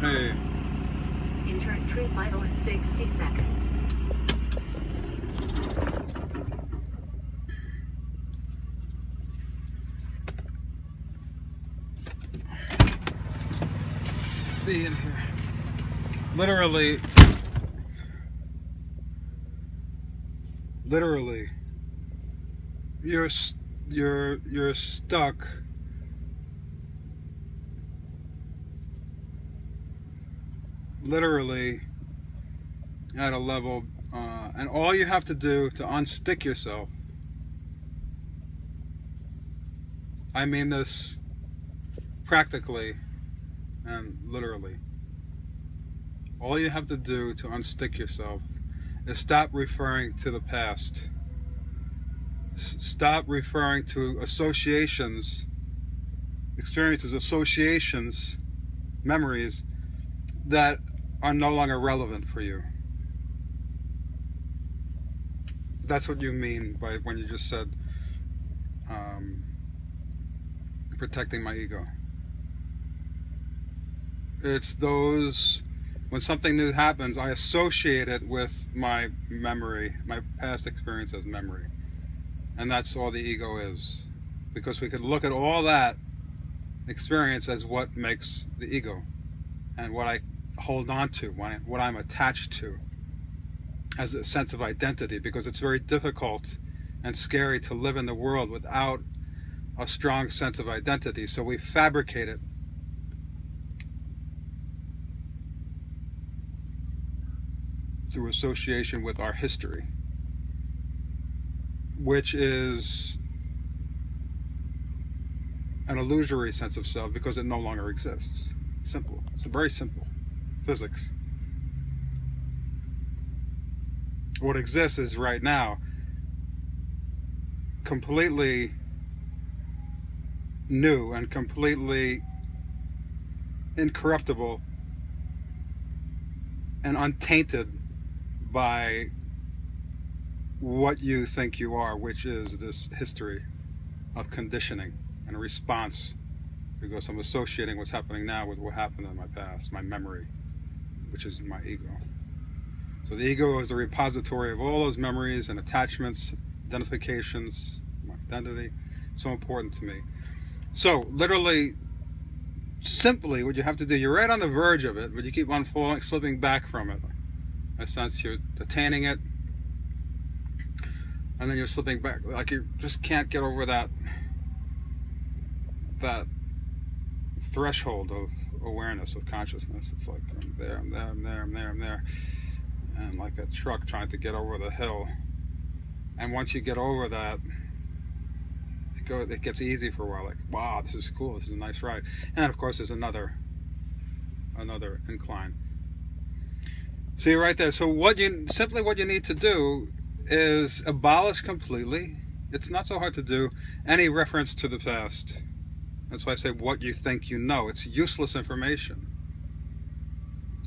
Hey. Intern tree vital in 60 seconds. Be in here. Literally, you're stuck literally at a level, and all you have to do to unstick yourself, I mean this practically and literally, all you have to do to unstick yourself is stop referring to the past. Stop referring to associations, experiences, associations, memories that are no longer relevant for you. That's what you mean by when you just said protecting my ego. It's those, when something new happens, I associate it with my memory, my past experience as memory. And that's all the ego is. Because we could look at all that experience as what makes the ego, and what I hold on to, what I'm attached to, as a sense of identity, because it's very difficult and scary to live in the world without a strong sense of identity. So we fabricate it through association with our history, which is an illusory sense of self because it no longer exists. Simple. It's very simple. Physics. What exists is right now, completely new and completely incorruptible and untainted by what you think you are, which is this history of conditioning and response, because I'm associating what's happening now with what happened in my past, my memory, which is my ego. So the ego is the repository of all those memories and attachments, identifications, my identity. So important to me. So literally, simply, what you have to do, you're right on the verge of it, but you keep on falling, slipping back from it. In a sense, you're attaining it, and then you're slipping back. Like you just can't get over that threshold of awareness, of consciousness. It's like I'm there, I'm there, I'm there, I'm there, I'm there, and like a truck trying to get over the hill. And once you get over that, it gets easy for a while. Like, wow, this is cool. This is a nice ride. And of course, there's another incline. So you're right there. So what you need to do is abolish completely. It's not so hard to do any reference to the past. That's why I say what you think you know. It's useless information.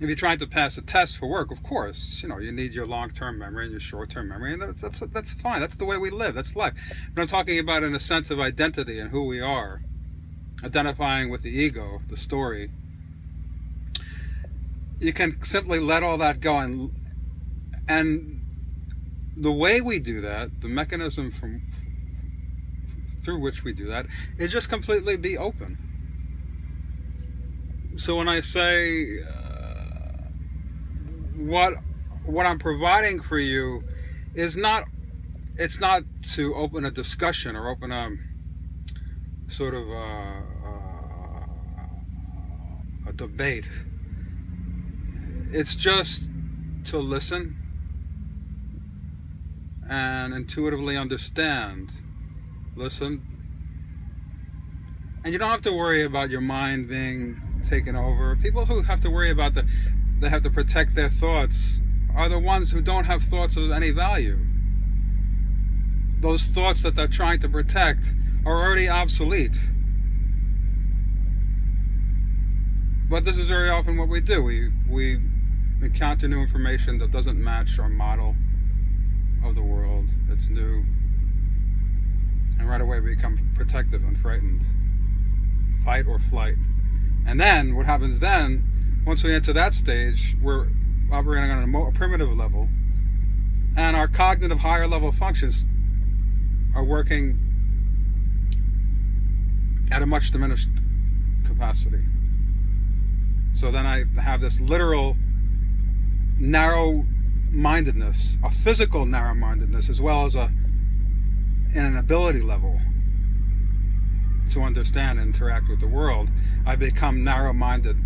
If you're trying to pass a test for work, of course, you need your long-term memory and your short-term memory, and that's fine. That's the way we live. That's life. But I'm talking about in a sense of identity and who we are, identifying with the ego, the story. You can simply let all that go, and the way we do that, the mechanism through which we do that, is just completely be open. So when I say what I'm providing for you is it's not to open a discussion or open a sort of a debate. It's just to listen and intuitively understand. Listen. And you don't have to worry about your mind being taken over. People who have to worry about they have to protect their thoughts are the ones who don't have thoughts of any value. Those thoughts that they're trying to protect are already obsolete. But this is very often what we do. We encounter new information that doesn't match our model of the world. It's new. And right away we become protective and frightened. Fight or flight. And then, what happens then, Once we enter that stage, we're operating on a more primitive level, and our cognitive higher level functions are working at a much diminished capacity. So then I have this literal narrow-mindedness, a physical narrow-mindedness, as well as an ability level to understand and interact with the world. I become narrow-minded.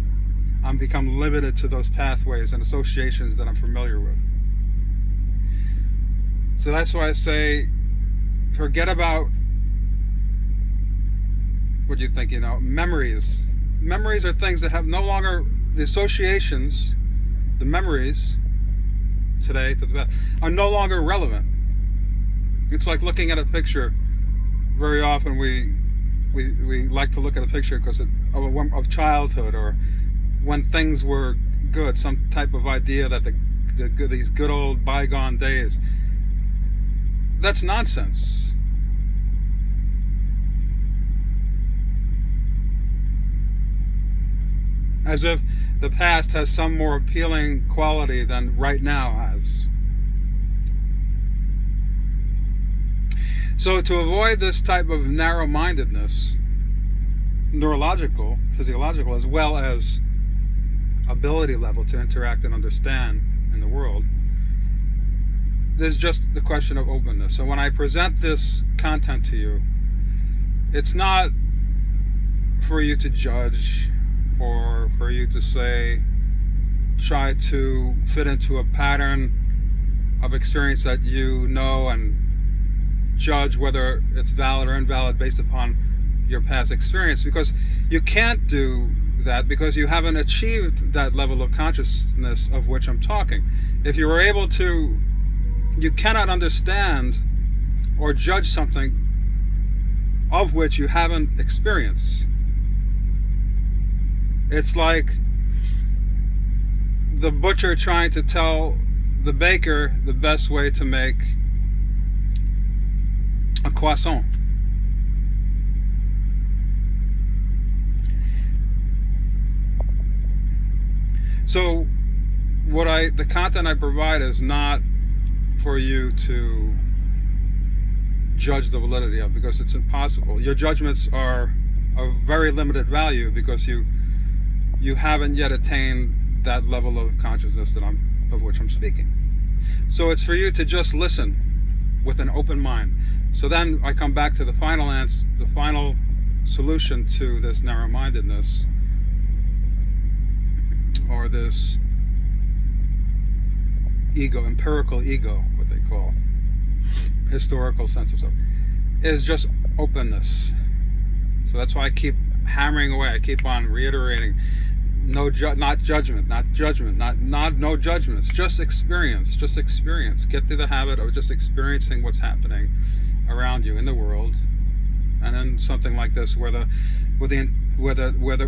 I become limited to those pathways and associations that I'm familiar with. So that's why I say, forget about what you think, memories. Memories are things that have no longer, the associations, the memories today to the past are no longer relevant. It's like looking at a picture. Very often we like to look at a picture because of childhood, or when things were good, some type of idea that these good old bygone days. That's nonsense. As if the past has some more appealing quality than right now has. So to avoid this type of narrow-mindedness, neurological, physiological, as well as ability level to interact and understand in the world, there's just the question of openness. So when I present this content to you, it's not for you to judge, or for you to say, try to fit into a pattern of experience that you know and judge whether it's valid or invalid based upon your past experience, because you can't do that, because you haven't achieved that level of consciousness of which I'm talking. If you were able to, you cannot understand or judge something of which you haven't experienced. It's like the butcher trying to tell the baker the best way to make a croissant. So the content I provide is not for you to judge the validity of, because it's impossible. Your judgments are of very limited value, because you haven't yet attained that level of consciousness of which I'm speaking. So it's for you to just listen with an open mind. So then I come back to the final answer, the final solution to this narrow-mindedness, or this ego, empirical ego, what they call historical sense of self, is just openness. So that's why I keep hammering away. I keep on reiterating, not judgment, not no judgments, just experience. Get to the habit of just experiencing what's happening around you in the world, and then something like this, where the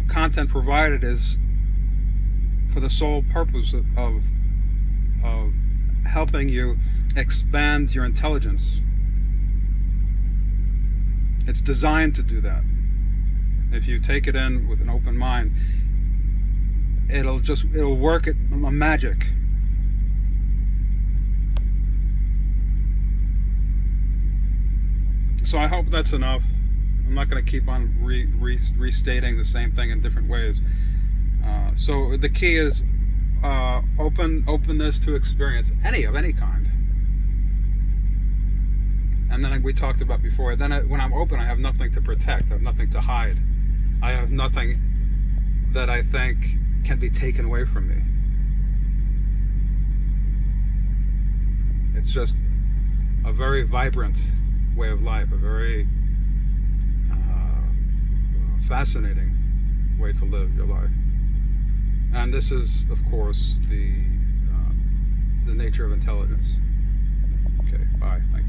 content provided is for the sole purpose of helping you expand your intelligence. It's designed to do that. If you take it in with an open mind, it'll work at a magic. So I hope that's enough. I'm not going to keep on restating the same thing in different ways. So the key is openness to experience of any kind. And then we talked about before, then when I'm open, I have nothing to protect, I have nothing to hide, I have nothing that I think can be taken away from me. It's just a very vibrant way of life, a very fascinating way to live your life. And this is, of course, the nature of intelligence. Okay, bye. Thank you.